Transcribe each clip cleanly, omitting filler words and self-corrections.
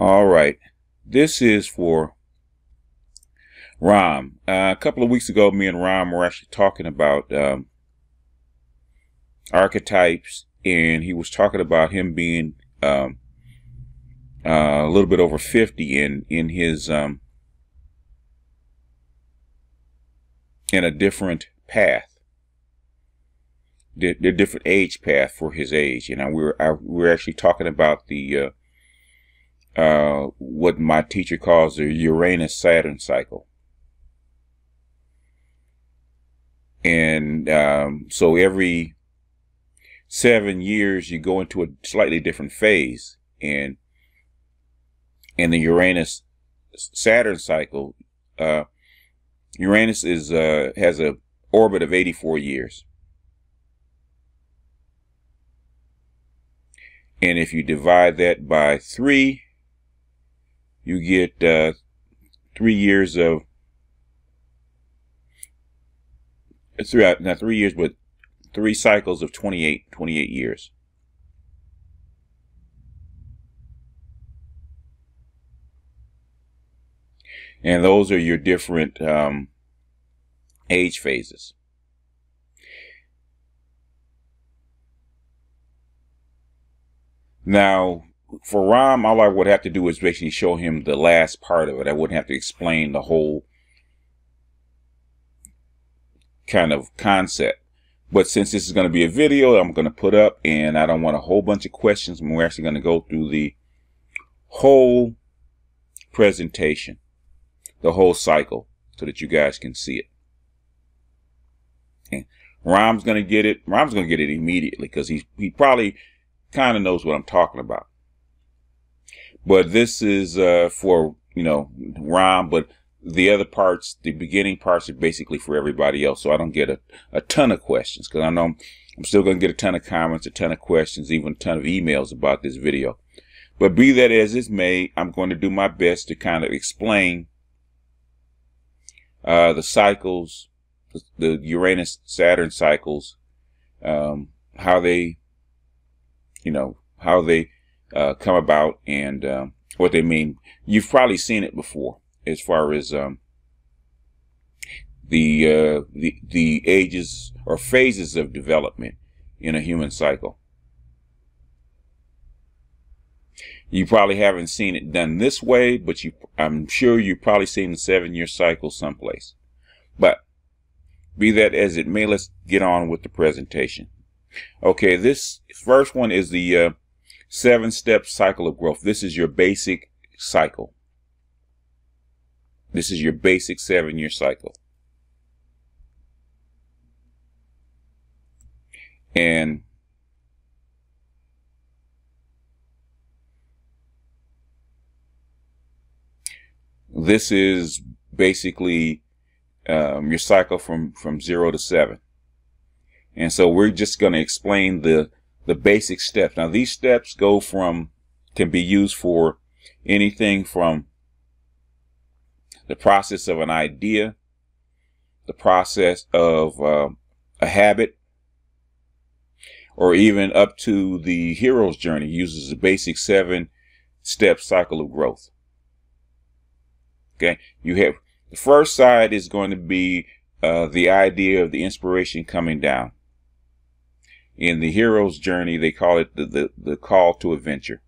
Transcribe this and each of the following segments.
All right, this is for Ram. A couple of weeks ago, me and Ram were actually talking about archetypes, and he was talking about him being a little bit over 50 in his in a different path, the different age path for his age. And we were actually talking about the what my teacher calls the Uranus-Saturn cycle. And so every 7 years you go into a slightly different phase, and in the Uranus-Saturn cycle, Uranus has a orbit of 84 years. And if you divide that by 3, you get 3 years of not 3 years, but 3 cycles of 28 years. And those are your different age phases. Now, for Ram, all I would have to do is basically show him the last part of it. I wouldn't have to explain the whole kind of concept. But since this is going to be a video I'm going to put up, and I don't want a whole bunch of questions, we're actually going to go through the whole presentation, the whole cycle, so that you guys can see it. And Ram's going to get it. Ram's going to get it immediately, because he probably kind of knows what I'm talking about. But this is for, Ram, but the other parts, the beginning parts, are basically for everybody else. So I don't get a ton of questions, because I know I'm still going to get a ton of comments, a ton of questions, even a ton of emails about this video. But be that as it may, I'm going to do my best to kind of explain the cycles, the Uranus-Saturn cycles, how they, come about, and what they mean. You've probably seen it before, as far as the ages or phases of development in a human cycle. You probably haven't seen it done this way, but I'm sure you've probably seen the 7-year cycle someplace. But be that as it may, let's get on with the presentation. Okay, this first one is the 7-step cycle of growth. This is your basic cycle. This is your basic 7-year cycle. And this is basically your cycle from 0 to 7. And so we're just going to explain the basic steps. Now, these steps can be used for anything from the process of an idea, the process of a habit, or even up to the hero's journey. Uses the basic 7-step cycle of growth. Okay, you have the first side is going to be the idea of the inspiration coming down. In the hero's journey, they call it the call to adventure.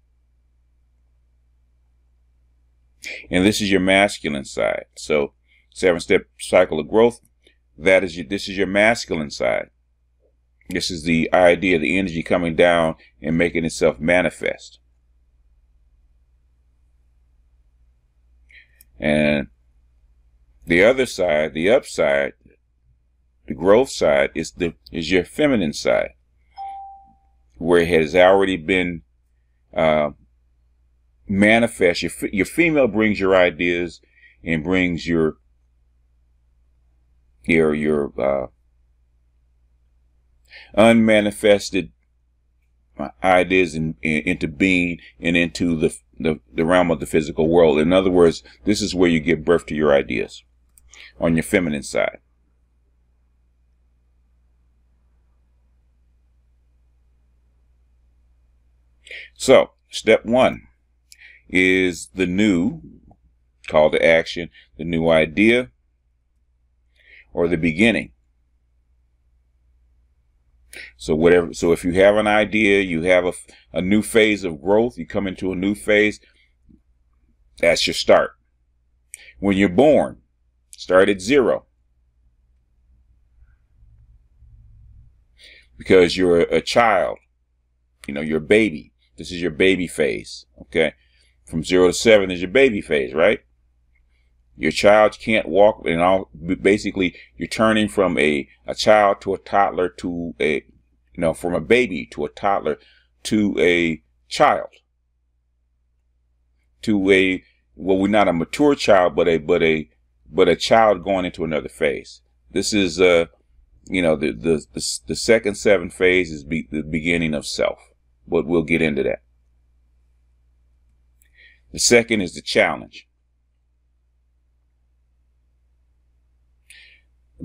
And this is your masculine side. So 7-step cycle of growth, this is your masculine side. This is the idea, the energy coming down and making itself manifest. And the other side, the upside, the growth side, is your feminine side, where it has already been manifest. Your female brings your ideas and brings your unmanifested ideas into being and into the realm of the physical world. In other words, this is where you give birth to your ideas, on your feminine side. So, step 1, is the new, call to action, the new idea, or the beginning. So whatever, so if you have an idea, you have a new phase of growth, you come into a new phase, that's your start. When you're born, start at 0. Because you're a child, you're a baby. This is your baby phase, okay? From 0 to 7 is your baby phase, right? Your child can't walk, and basically you're turning from a child to a toddler to from a baby to a toddler to a child, to we're not a mature child, but a child going into another phase. This is the second 7 phase is the beginning of self, but we'll get into that. The second is the challenge.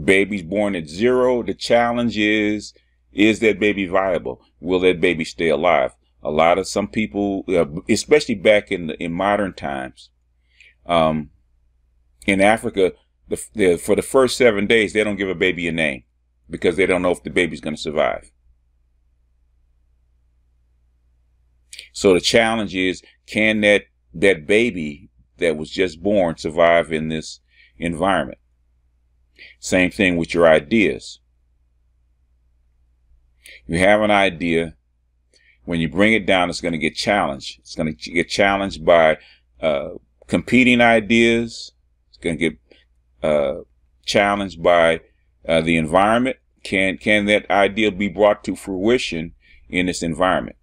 Baby's born at 0. The challenge is that baby viable? Will that baby stay alive? Some people, especially back in modern times, in Africa, for the first 7 days, they don't give a baby a name because they don't know if the baby's going to survive. So the challenge is, can that baby that was just born survive in this environment? Same thing with your ideas. You have an idea. When you bring it down, it's going to get challenged. It's going to get challenged by competing ideas. It's going to get challenged by the environment. Can that idea be brought to fruition in this environment?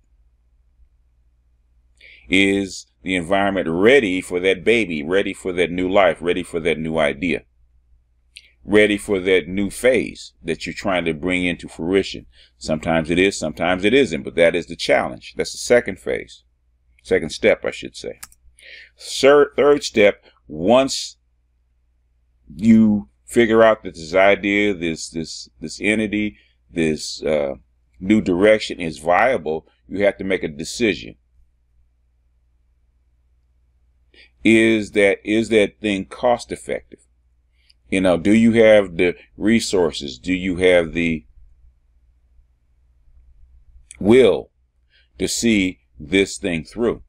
Is the environment ready for that baby, ready for that new life, ready for that new idea, ready for that new phase that you're trying to bring into fruition? Sometimes it is, sometimes it isn't, but that is the challenge. That's the second phase, second step, I should say. Third step, once you figure out that this idea, this entity, this new direction is viable, you have to make a decision. Is that thing cost effective? Do you have the resources? Do you have the will to see this thing through?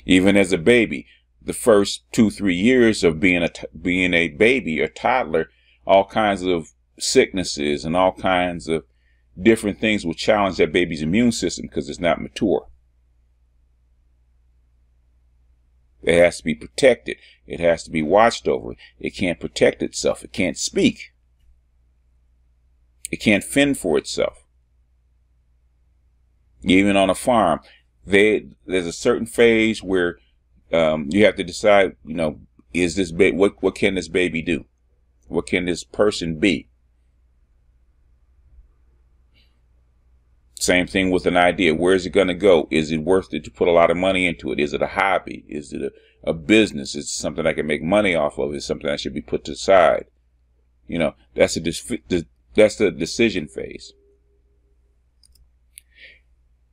Even as a baby, the first 2-3 years of being a baby or toddler, all kinds of sicknesses and all kinds of different things will challenge that baby's immune system because it's not mature. It has to be protected. It has to be watched over. It can't protect itself. It can't speak. It can't fend for itself. Even on a farm, there's a certain phase where you have to decide, is this baby, what can this baby do? What can this person be? Same thing with an idea. Where is it going to go? Is it worth it to put a lot of money into it? Is it a hobby? Is it a business? Is it something I can make money off of? Is it something that should be put to the side? That's the decision phase.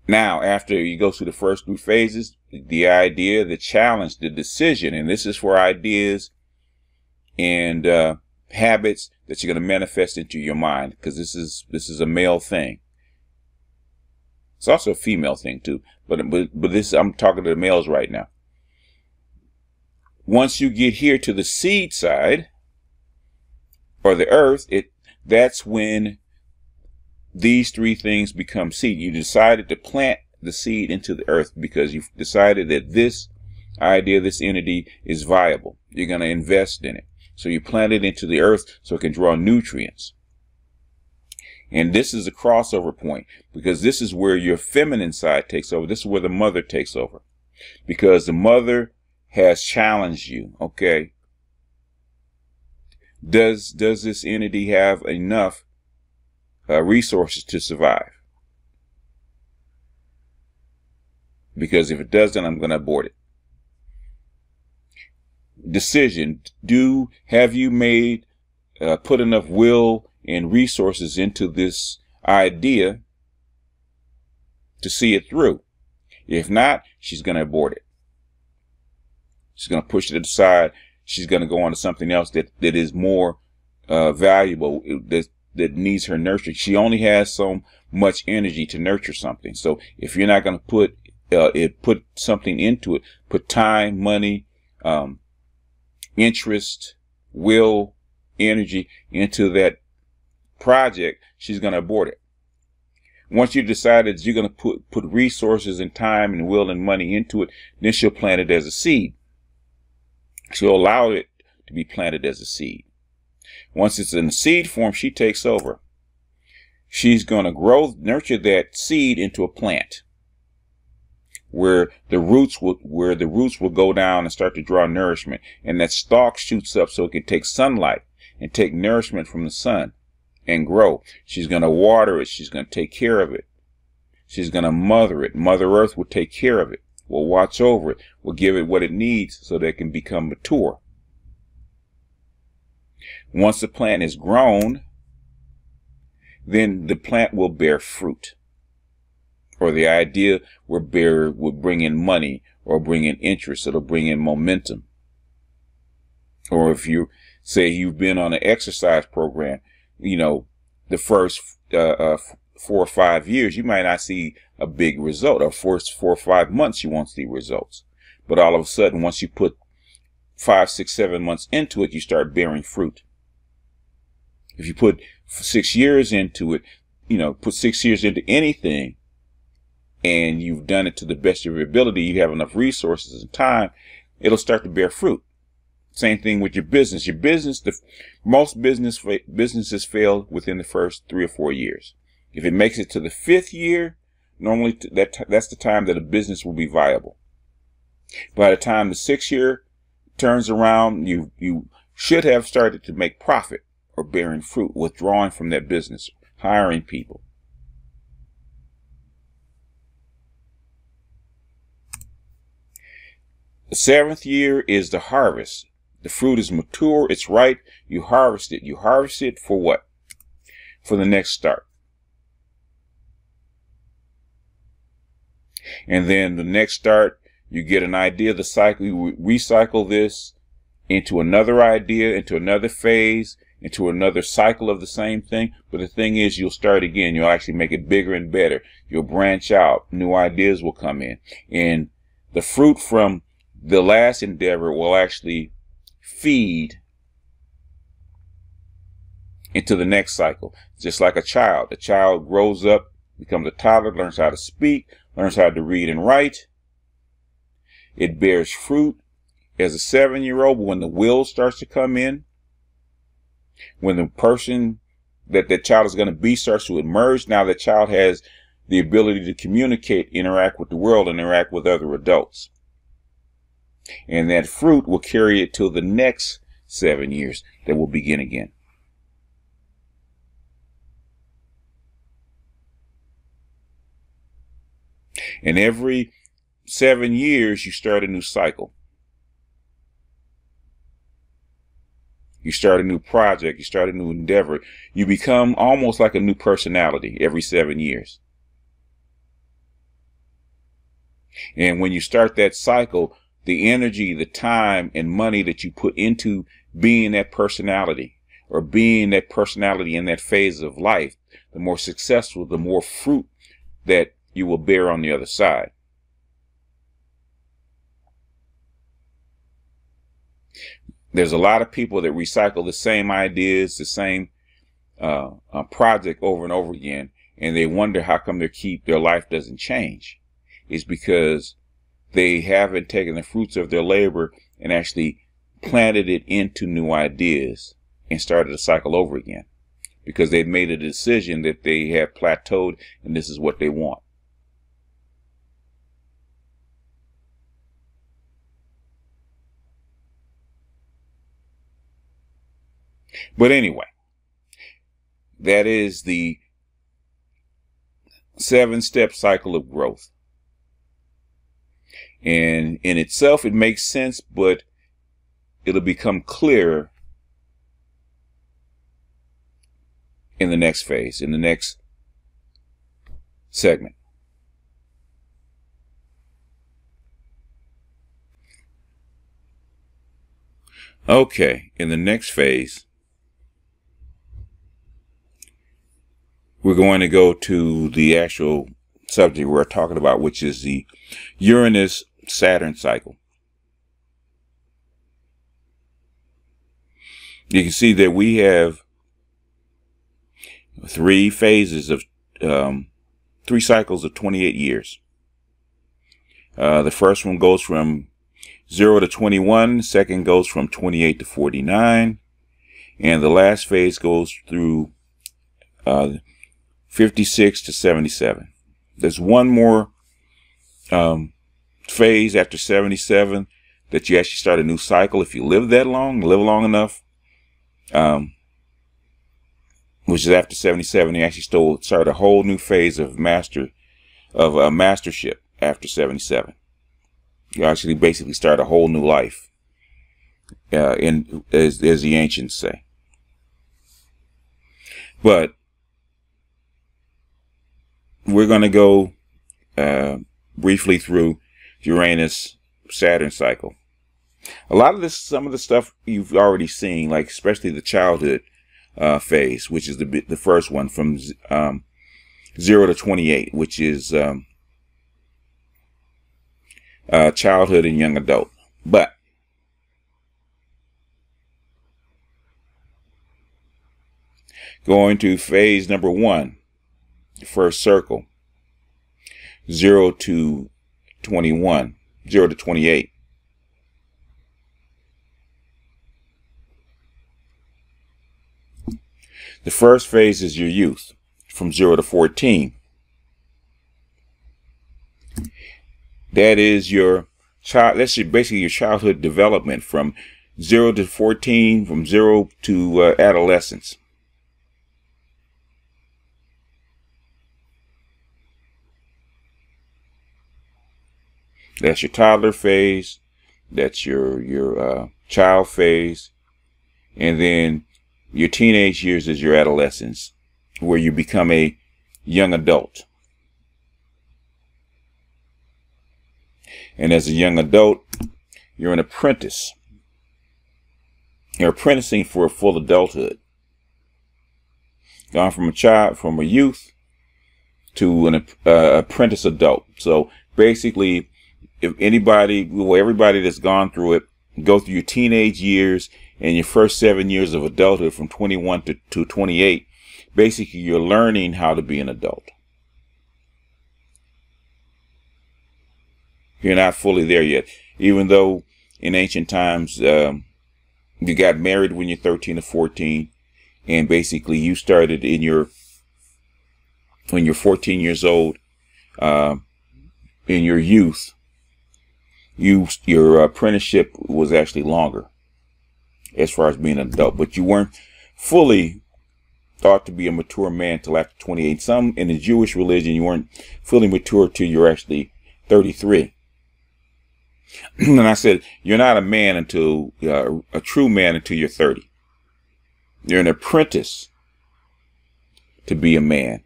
Now, after you go through the first 3 phases, the idea, the challenge, the decision, and this is for ideas and habits that you're going to manifest into your mind, because this is a male thing. It's also a female thing too, but this, I'm talking to the males right now. Once you get here to the seed side or the earth, that's when these 3 things become seed. You decided to plant the seed into the earth because you've decided that this idea, this entity is viable. You're going to invest in it. So you plant it into the earth so it can draw nutrients. And this is a crossover point because this is where your feminine side takes over. This is where the mother takes over because the mother has challenged you. Okay. Does this entity have enough resources to survive? Because if it doesn't, I'm going to abort it. Decision. Have you made put enough will and resources into this idea to see it through. If not, she's going to abort it. She's going to push it aside. She's going to go on to something else that is more valuable, that needs her nurture. She only has so much energy to nurture something. So if you're not going to put something into it, put time, money, interest, will, energy into that project, she's going to abort it. Once you decide that you're going to put resources and time and will and money into it, then she'll plant it as a seed. She'll allow it to be planted as a seed. Once it's in the seed form, she takes over. She's going to nurture that seed into a plant where the roots will go down and start to draw nourishment, and that stalk shoots up so it can take sunlight and take nourishment from the sun and grow. She's going to water it. She's going to take care of it. She's going to mother it. Mother Earth will take care of it, will watch over it, will give it what it needs so that it can become mature. Once the plant is grown, then the plant will bear fruit, or the idea will bring in money or bring in interest. It'll bring in momentum. Or if you say you've been on an exercise program, the first 4 or 5 years, you might not see a big result, or first 4 or 5 months, you won't see results. But all of a sudden, once you put 5, 6, 7 months into it, you start bearing fruit. If you put 6 years into it, put 6 years into anything, and you've done it to the best of your ability, you have enough resources and time, it'll start to bear fruit. Same thing with your business. Your business, most businesses fail within the first 3 or 4 years. If it makes it to the 5th year, normally that's the time that a business will be viable. By the time the 6th year turns around, you should have started to make profit or bearing fruit, withdrawing from that business, hiring people. The 7th year is the harvest. The fruit is mature, it's ripe, you harvest it. You harvest it for what? For the next start. And then the next start, you get an idea, the cycle, you recycle this into another idea, into another phase, into another cycle of the same thing. But the thing is, you'll start again. You'll actually make it bigger and better. You'll branch out. New ideas will come in. And the fruit from the last endeavor will actually feed into the next cycle. Just like a child. A child grows up, becomes a toddler, learns how to speak, learns how to read and write. It bears fruit as a 7-year-old when the will starts to come in. When the person that child is going to be starts to emerge, now that child has the ability to communicate, interact with the world, and interact with other adults. And that fruit will carry it till the next 7 years that will begin again. And every 7 years, you start a new cycle. You start a new project. You start a new endeavor. You become almost like a new personality every 7 years. And when you start that cycle, the energy, the time, and money that you put into being that personality, or being that personality in that phase of life, the more successful, the more fruit that you will bear on the other side. There's a lot of people that recycle the same ideas, the same project over and over again, and they wonder how come their life doesn't change. It's because they haven't taken the fruits of their labor and actually planted it into new ideas and started the cycle over again, because they've made a decision that they have plateaued and this is what they want. But anyway, that is the 7-step cycle of growth. And in itself, it makes sense, but it'll become clearer in the next phase, in the next segment. Okay, in the next phase, we're going to go to the actual subject we're talking about, which is the Uranus-Saturn cycle. You can see that we have 3 phases of 3 cycles of 28 years. The first one goes from 0 to 21, second goes from 28 to 49, and the last phase goes through 56 to 77. There's one more phase after 77 that you actually start a new cycle if you live that long, live long enough, which is after 77. You actually start a whole new phase of mastership after 77. You actually basically start a whole new life, as the ancients say. But we're going to go briefly through Uranus-Saturn cycle. A lot of some of the stuff you've already seen, like especially the childhood phase, which is the first one from 0 to 28, which is childhood and young adult. But going to phase number 1, the first circle, 0 to 21, 0 to 28. The first phase is your youth, from 0 to 14. That is your child. That's basically your childhood development from 0 to 14, from 0 to adolescence. That's your toddler phase. That's your child phase, and then your teenage years is your adolescence, where you become a young adult. And as a young adult, you're an apprentice. You're apprenticing for a full adulthood. Gone from a youth to an apprentice adult. So basically, if everybody that's gone through it, go through your teenage years and your first 7 years of adulthood from 21 to 28, basically you're learning how to be an adult. You're not fully there yet, even though in ancient times you got married when you're 13 or 14, and basically you started when you're 14 years old, in your youth. Your apprenticeship was actually longer as far as being an adult, but you weren't fully thought to be a mature man till after 28. Some in the Jewish religion, you weren't fully mature till you're actually 33. And I said, you're not a man until a true man until you're 30. You're an apprentice to be a man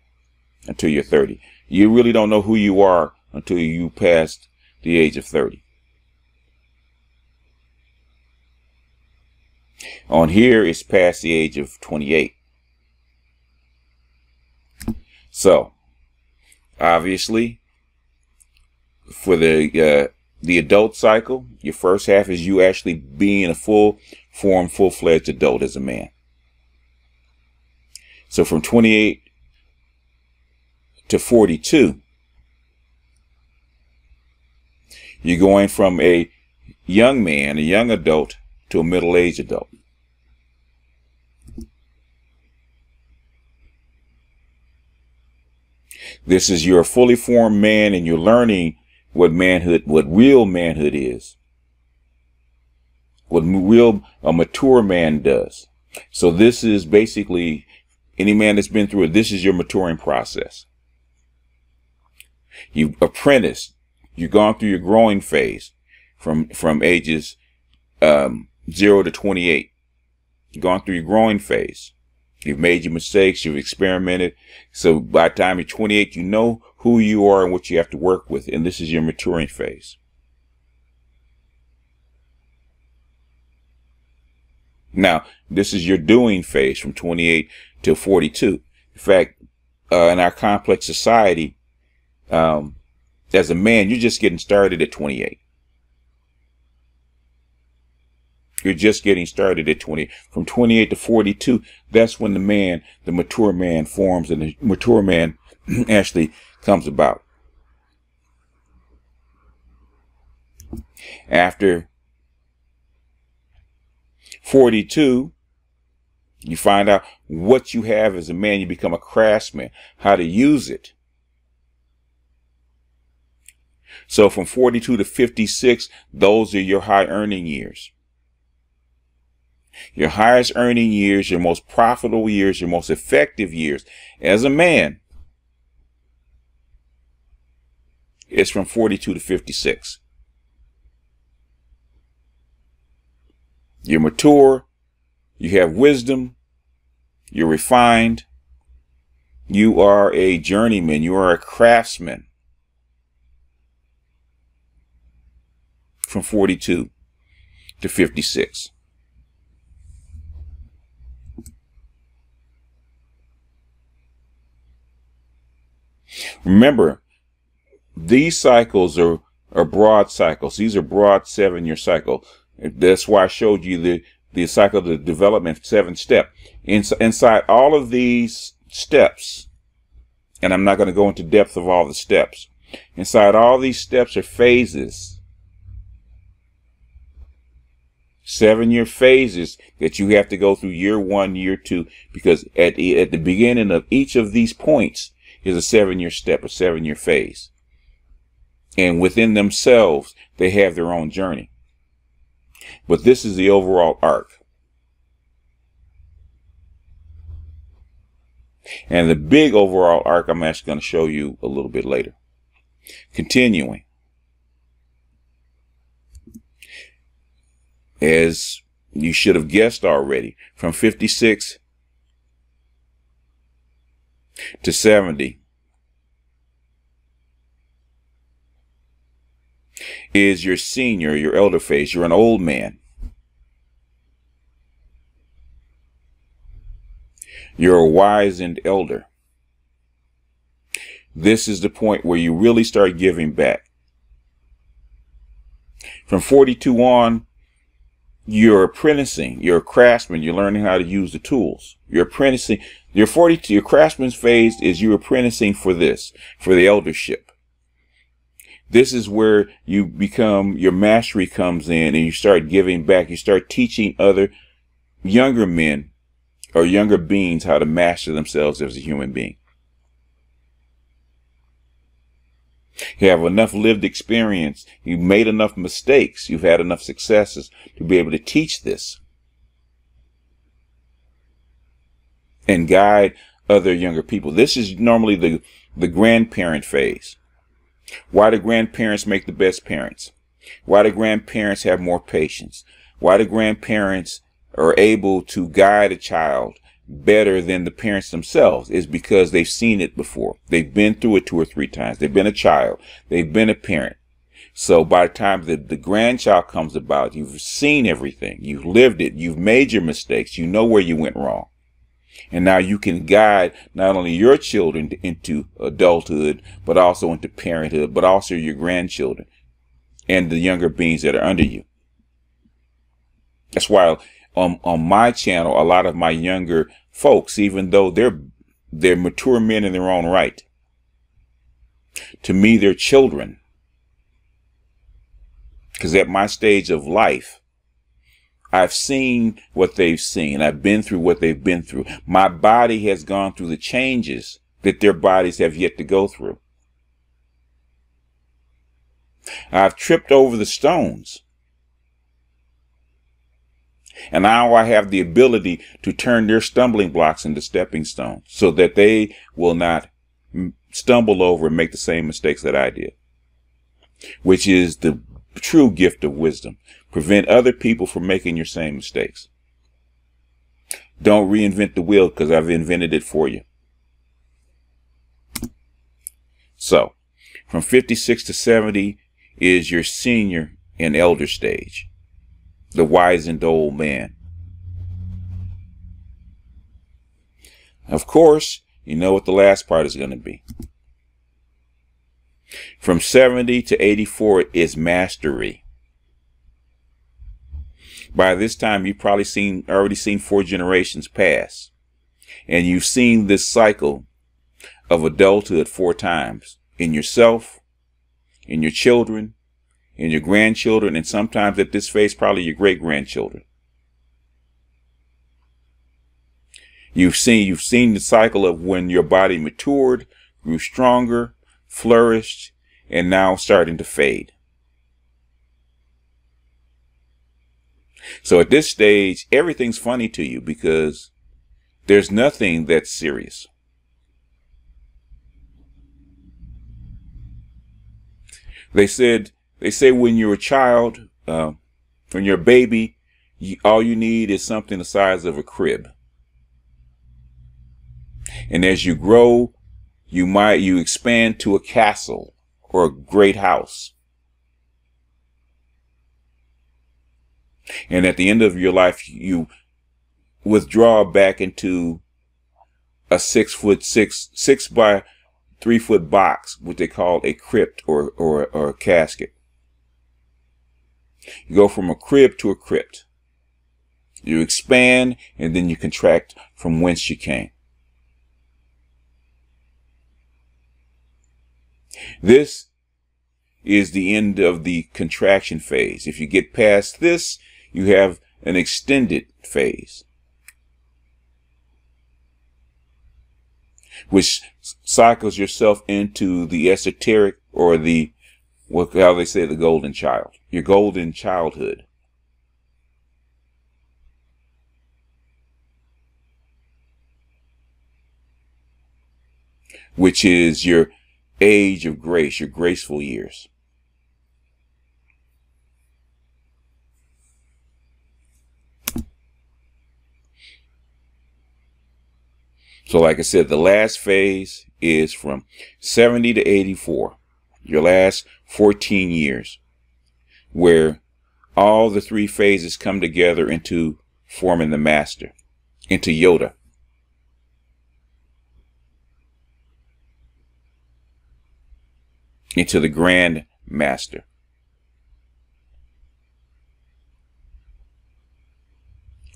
until you're 30. You really don't know who you are until you pass the age of 30. On here, it's past the age of 28. So, obviously, for the adult cycle, your first half is you actually being a full-fledged adult as a man. So from 28 to 42, you're going from a young man, a young adult, to a middle-aged adult. This is you're a fully formed man, and you're learning what real manhood is, what a mature man does. So this is basically any man that's been through it. This is your maturing process. You've apprenticed. You've gone through your growing phase from ages 0 to 28. You've gone through your growing phase. You've made your mistakes. You've experimented. So by the time you're 28, you know who you are and what you have to work with. And this is your maturing phase. Now, this is your doing phase from 28 to 42. In fact, in our complex society, as a man, you're just getting started at 28. You're just getting started at 20. From 28 to 42, that's when the mature man forms, and the mature man actually comes about. After 42, you find out what you have as a man. You become a craftsman, how to use it. So from 42 to 56, those are your high earning years. Your highest earning years, your most profitable years, your most effective years as a man is from 42 to 56. You're mature, you have wisdom, you're refined, you are a journeyman, you are a craftsman from 42 to 56. Remember, these cycles are broad cycles. These are broad 7-year cycles. That's why I showed you the cycle of the development 7-step. Inside all of these steps, and I'm not going to go into depth of all the steps. Inside all these steps are phases. 7-year phases that you have to go through year 1, year 2, because at the beginning of each of these points is a 7-year step, a 7-year phase. And within themselves, they have their own journey. But this is the overall arc. And the big overall arc, I'm actually going to show you a little bit later. Continuing. As you should have guessed already, from 56 to 70 is your senior, your elder phase. You're an old man. You're a wizened elder. This is the point where you really start giving back. From 42 on, you're apprenticing. You're a craftsman. You're learning how to use the tools. You're apprenticing. Your craftsman's phase is you apprenticing for the eldership. This is where you become, your mastery comes in, and you start giving back. You start teaching other younger men or younger beings how to master themselves as a human being. You have enough lived experience. You've made enough mistakes. You've had enough successes to be able to teach this and guide other younger people. This is normally the grandparent phase. Why do grandparents make the best parents? Why do grandparents have more patience? Why do grandparents are able to guide a child better than the parents themselves? Is because they've seen it before. They've been through it 2 or 3 times. They've been a child. They've been a parent. So by the time the grandchild comes about, you've seen everything. You've lived it. You've made your mistakes. You know where you went wrong. And now you can guide not only your children into adulthood, but also into parenthood, but also your grandchildren and the younger beings that are under you. That's why on my channel, a lot of my younger folks, even though they're mature men in their own right, to me, they're children. Because at my stage of life, I've seen what they've seen. I've been through what they've been through. My body has gone through the changes that their bodies have yet to go through. I've tripped over the stones. And now I have the ability to turn their stumbling blocks into stepping stones so that they will not stumble over and make the same mistakes that I did, which is the true gift of wisdom. Prevent other people from making your same mistakes. Don't reinvent the wheel, because I've invented it for you. So, from 56 to 70 is your senior and elder stage, the wizened old man. Of course, you know what the last part is going to be. From 70 to 84 is mastery. By this time, you've probably already seen 4 generations pass. And you've seen this cycle of adulthood 4 times. In yourself, in your children, in your grandchildren, and sometimes at this phase, probably your great-grandchildren. You've seen the cycle of when your body matured, grew stronger, flourished, and now starting to fade. So at this stage, everything's funny to you because there's nothing that's serious. They say when you're a child, when you're a baby, all you need is something the size of a crib. And as you grow, you expand to a castle or a great house. And at the end of your life, you withdraw back into a 6 by 3 foot box, what they call a crypt or a casket. You go from a crib to a crypt. You expand and then you contract from whence you came. This is the end of the contraction phase. If you get past this, you have an extended phase, which cycles yourself into the esoteric or how they say, the golden child, your golden childhood. Which is your age of grace, your graceful years. So like I said, the last phase is from 70 to 84, your last 14 years, where all the 3 phases come together into forming the master, into Yoda. Into the Grand Master.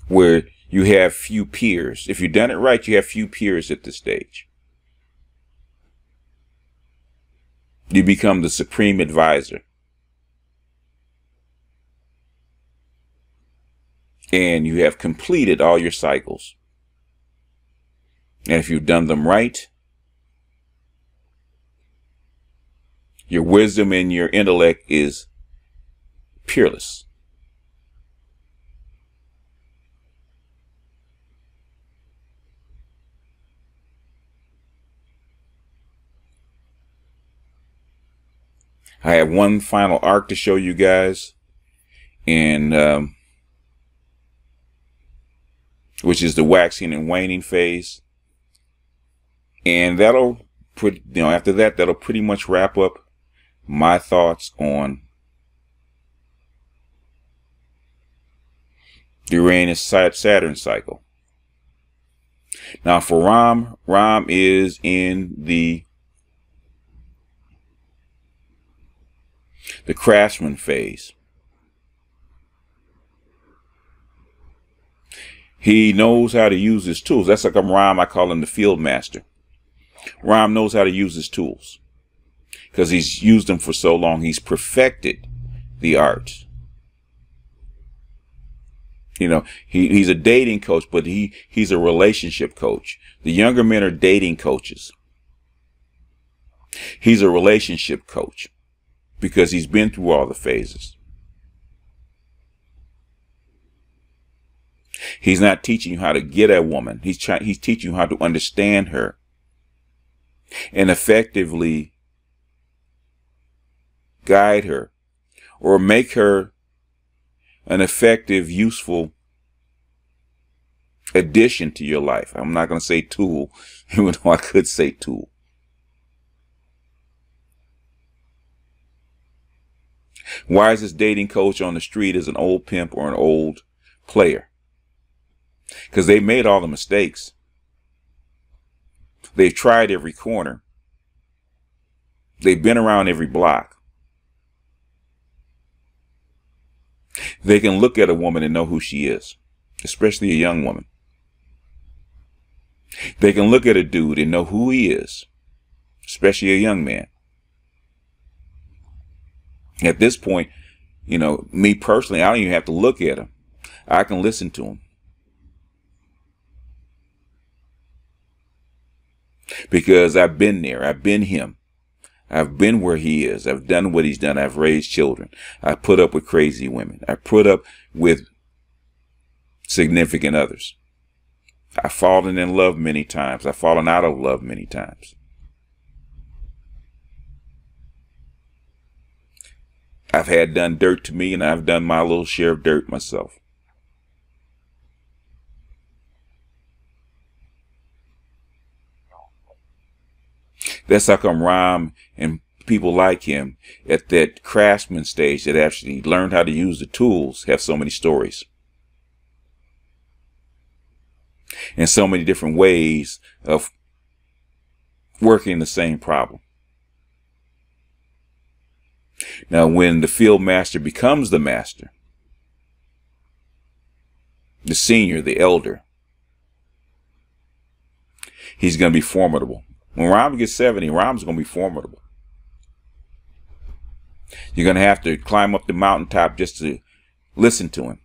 Where you have few peers. If you've done it right, you have few peers at this stage. You become the supreme advisor. And you have completed all your cycles. And if you've done them right, your wisdom and your intellect is peerless. I have one final arc to show you guys, and which is the waxing and waning phase. And that'll after that, that'll pretty much wrap up my thoughts on the Uranus-Saturn cycle. Now for Ram is in the craftsman phase. He knows how to use his tools. That's like Ram, I call him the field master. Ram knows how to use his tools because he's used them for so long. He's perfected the art. He's a dating coach, but he's a relationship coach. The younger men are dating coaches. He's a relationship coach because he's been through all the phases. He's not teaching you how to get a woman. He's teaching you how to understand her and effectively guide her or make her an effective, useful addition to your life. I'm not going to say tool, even though I could say tool. Why is this dating coach on the street as an old pimp or an old player? Because they made all the mistakes. They've tried every corner. They've been around every block. They can look at a woman and know who she is, especially a young woman. They can look at a dude and know who he is, especially a young man. At this point, you know, me personally, I don't even have to look at him. I can listen to him. Because I've been there. I've been him. I've been where he is. I've done what he's done. I've raised children. I put up with crazy women. I put up with significant others. I've fallen in love many times. I've fallen out of love many times. I've had done dirt to me, and I've done my little share of dirt myself. That's how come Ram and people like him at that craftsman stage that actually learned how to use the tools have so many stories. And so many different ways of working the same problem. Now, when the field master becomes the master, the senior, the elder, he's going to be formidable. When Ram gets 70, Ram's going to be formidable. You're going to have to climb up the mountaintop just to listen to him.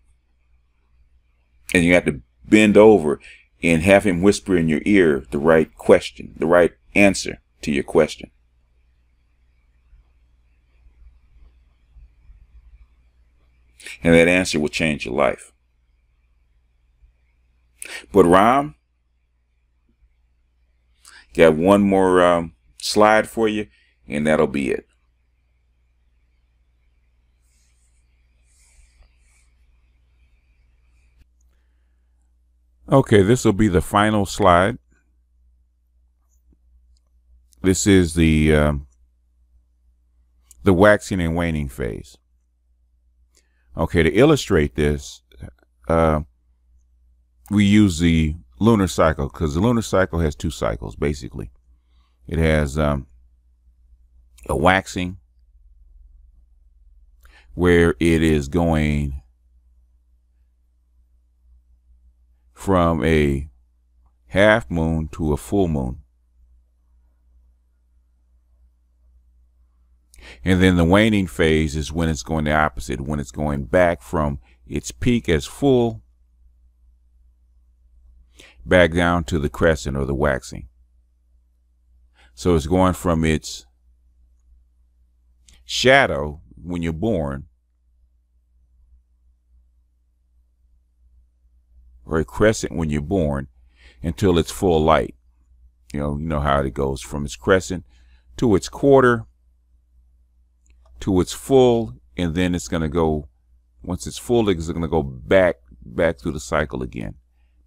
And you have to bend over and have him whisper in your ear the right question, the right answer to your question. And that answer will change your life. But Ram, got one more slide for you, and that'll be it. Okay, this will be the final slide. This is the waxing and waning phase. Okay, to illustrate this, we use the lunar cycle, because the lunar cycle has two cycles, basically. It has a waxing, where it is going from a half moon to a full moon. And then the waning phase is when it's going the opposite, when it's going back from its peak as full back down to the crescent or the waxing. So it's going from its shadow when you're born, or a crescent when you're born, until it's full light. You know how it goes from its crescent to its quarter to its full, and then it's going to go, once it's full, it's going to go back through the cycle again,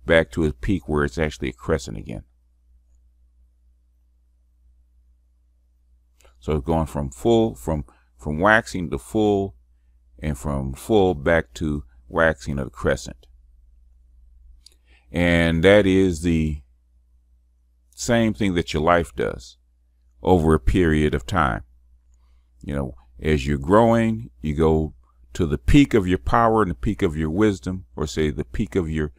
back to its peak where it's actually a crescent again. So it's going from full, from waxing to full, and from full back to waxing of the crescent. And that is the same thing that your life does over a period of time. You know, as you're growing, you go to the peak of your power and the peak of your wisdom, or say the peak of your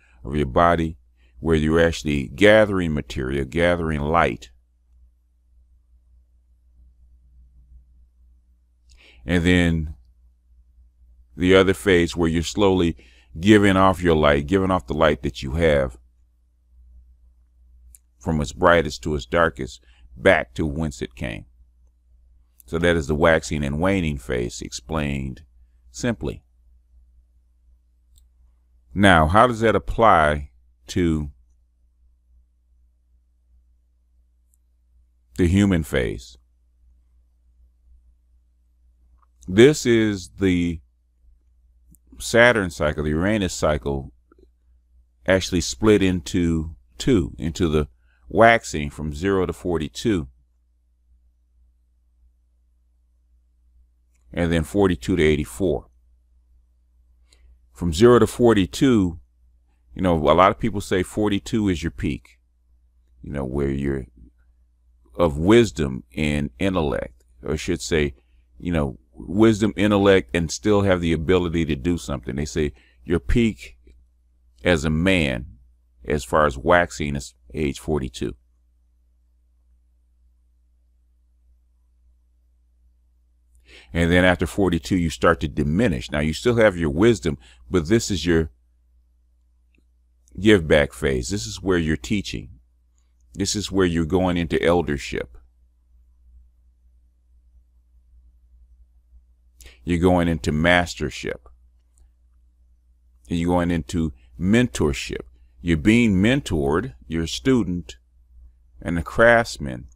body, where you're actually gathering material, gathering light. And then the other phase where you're slowly giving off your light, giving off the light that you have, from its brightest to its darkest, back to whence it came. So that is the waxing and waning phase, explained simply. Now, how does that apply to the human phase? This is the Saturn cycle, the Uranus cycle, actually split into two, into the waxing from 0 to 42, and then 42 to 84. From 0 to 42, you know, a lot of people say 42 is your peak, you know, where you're of wisdom and intellect, or I should say, you know, wisdom, intellect, and still have the ability to do something. They say your peak as a man, as far as waxing, is age 42. And then after 42, you start to diminish. Now, you still have your wisdom, but this is your give back phase. This is where you're teaching. This is where you're going into eldership. You're going into mastership. You're going into mentorship. You're being mentored, you're a student and a craftsman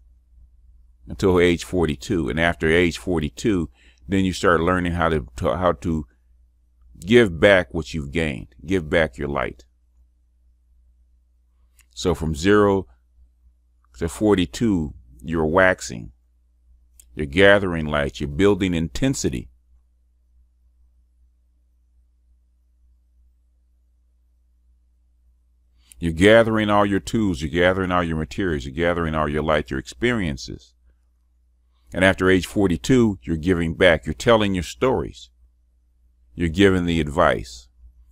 until age 42. And after age 42, then you start learning how to give back what you've gained, give back your light. So from 0 to 42, you're waxing, you're gathering light, you're building intensity. You're gathering all your tools, you're gathering all your materials, you're gathering all your light, your experiences. And after age 42, you're giving back, you're telling your stories, you're giving the advice,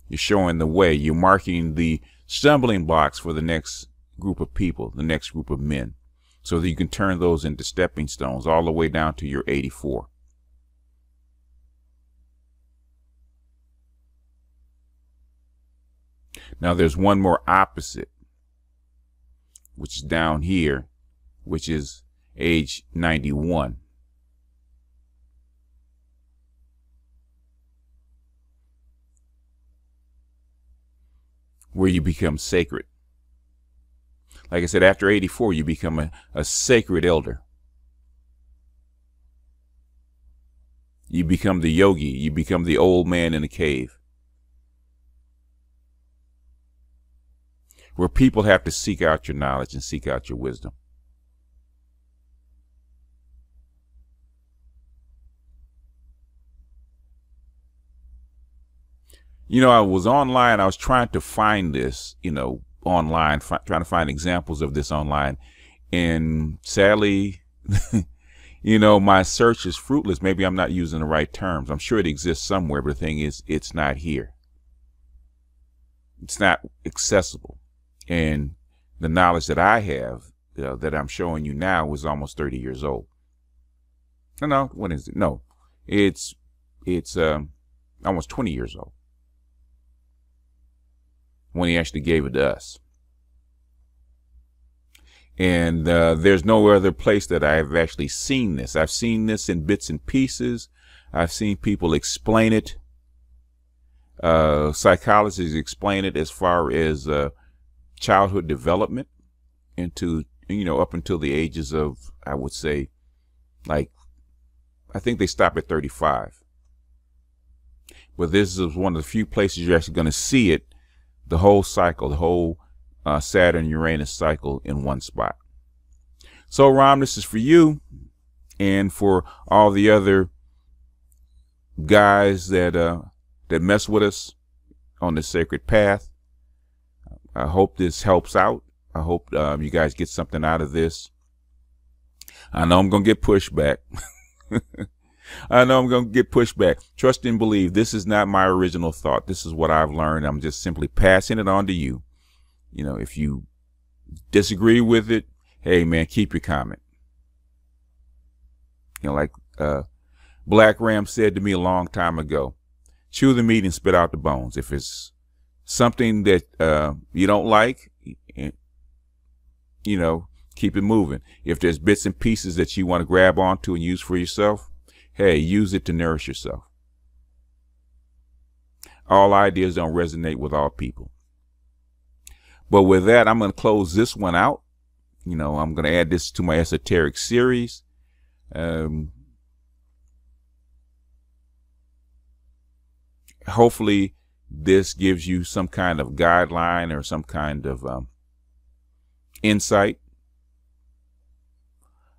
you're showing the way, you're marking the stumbling blocks for the next group of people, the next group of men, so that you can turn those into stepping stones all the way down to your 84. Now there's one more opposite, which is down here, which is age 91. Where you become sacred. Like I said, after 84, you become a sacred elder. You become the yogi. You become the old man in the cave, where people have to seek out your knowledge and seek out your wisdom. You know, I was online, I was trying to find this, you know, online, trying to find examples of this online. And sadly, you know, my search is fruitless. Maybe I'm not using the right terms. I'm sure it exists somewhere, but the thing is, it's not here. It's not accessible. And the knowledge that I have, that I'm showing you now, was almost 30 years old. No, what is it? No, it's almost 20 years old when he actually gave it to us. And there's no other place that I've actually seen this. I've seen this in bits and pieces. I've seen people explain it. Psychologists explain it as far as childhood development into, you know, up until the ages of, I would say, like, I think they stop at 35. But this is one of the few places you're actually going to see it, the whole cycle, the whole Saturn-Uranus cycle in one spot. So, Rom, this is for you and for all the other guys that that mess with us on the sacred path. I hope this helps out. I hope you guys get something out of this. I know I'm going to get pushback. I know I'm going to get pushback. Trust and believe, this is not my original thought. This is what I've learned. I'm just simply passing it on to you. You know, if you disagree with it, hey, man, keep your comment. You know, like Black Ram said to me a long time ago, chew the meat and spit out the bones. If it's something that you don't like, you know, keep it moving. If there's bits and pieces that you want to grab onto and use for yourself, hey, use it to nourish yourself. All ideas don't resonate with all people. But with that, I'm going to close this one out. You know, I'm going to add this to my esoteric series. Hopefully this gives you some kind of guideline or some kind of insight.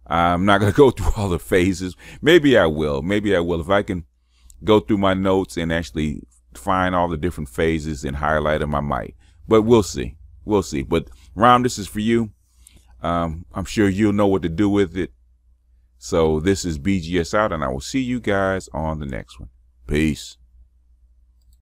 I'm not going to go through all the phases. Maybe I will. Maybe I will. If I can go through my notes and actually find all the different phases and highlight them, I might. But we'll see. We'll see. But Ram, this is for you. I'm sure you'll know what to do with it. So this is BGS out, and I will see you guys on the next one. Peace.